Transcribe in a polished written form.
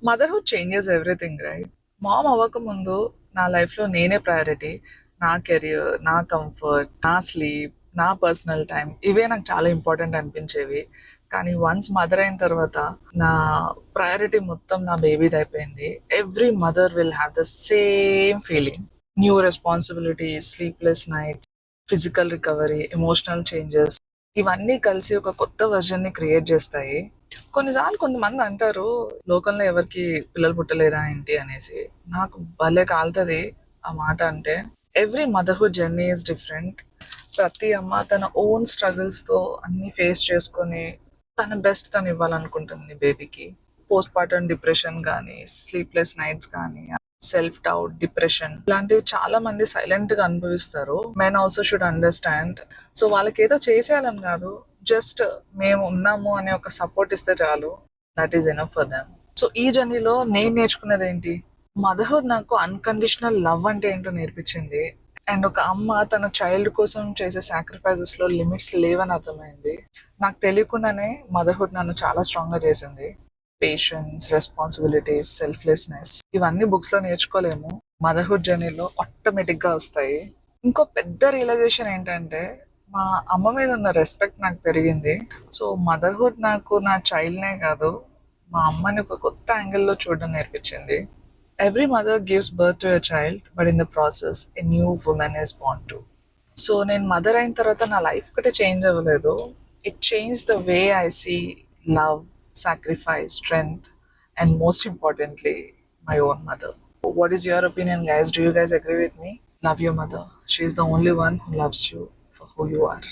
Motherhood changes everything, right? Mom అవ్వక ముందు నా లైఫ్లో నేనే ప్రయారిటీ. నా కెరియర్, నా కంఫర్ట్, నా స్లీప్, నా పర్సనల్ టైం, ఇవే నాకు చాలా ఇంపార్టెంట్ అనిపించేవి. కానీ వన్స్ మదర్ అయిన తర్వాత నా ప్రయారిటీ మొత్తం నా బేబీది అయిపోయింది. Every mother will have the same feeling. New responsibilities, sleepless nights, physical recovery, emotional changes, ఇవన్నీ కలిసి ఒక కొత్త వర్జన్ ని క్రియేట్ చేస్తాయి. కొన్నిసార్లు కొంతమంది అంటారు, లోకంలో ఎవరికి పిల్లలు పుట్టలేదా ఏంటి అనేసి. నాకు భలే కాలుతుంది ఆ మాట అంటే. Every motherhood journey is different. ప్రతి అమ్మ తన ఓన్ స్ట్రగుల్స్ తో అన్ని ఫేస్ చేసుకొని తన బెస్ట్ తను ఇవ్వాలనుకుంటుంది బేబీకి. పోస్ట్ పార్టమ్ డిప్రెషన్ కానీ, స్లీప్లెస్ నైట్స్ కానీ, సెల్ఫ్ డౌట్, డిప్రెషన్, ఇలాంటివి చాలా మంది సైలెంట్ గా అనుభవిస్తారు. Men also should understand. So వాళ్ళకి ఏదో చేసేయాలని కాదు, జస్ట్ మేము ఉన్నాము అనే ఒక సపోర్ట్ ఇస్తే చాలు. That is enough for them. So ఈ జర్నీలో నేను నేర్చుకున్నది ఏంటి? మదర్హుడ్ నాకు అన్కండిషనల్ లవ్ అంటే ఏంటో నేర్పించింది. అండ్ ఒక అమ్మ తన చైల్డ్ కోసం చేసే సాక్రిఫైసెస్ లో లిమిట్స్ లేవని అర్థమైంది. నాకు తెలియకుండానే మదర్హుడ్ నన్ను చాలా స్ట్రాంగ్ గా చేసింది. పేషెన్స్, రెస్పాన్సిబిలిటీస్, సెల్ఫ్లెస్నెస్, ఇవన్నీ బుక్స్ లో నేర్చుకోలేము. మదర్హుడ్ జర్నీలో ఆటోమేటిక్ గా వస్తాయి. ఇంకో పెద్ద రియలైజేషన్ ఏంటంటే, మా అమ్మ మీద ఉన్న రెస్పెక్ట్ నాకు పెరిగింది. సో మదర్హుడ్ నాకు నా చైల్డ్నే కాదు, మా అమ్మని ఒక కొత్త యాంగిల్లో చూడడం నేర్పించింది. Every mother gives birth to a child, but in the process a new woman is born too. So నేను మదర్ అయిన తర్వాత నా లైఫ్ ఒకటే చేంజ్ అవ్వలేదు. It change the way I see love, sacrifice, strength, and most importantly, my own mother. What is your opinion, guys? Do you guys agree with me? Love your mother. She is the only one who loves you for who you are.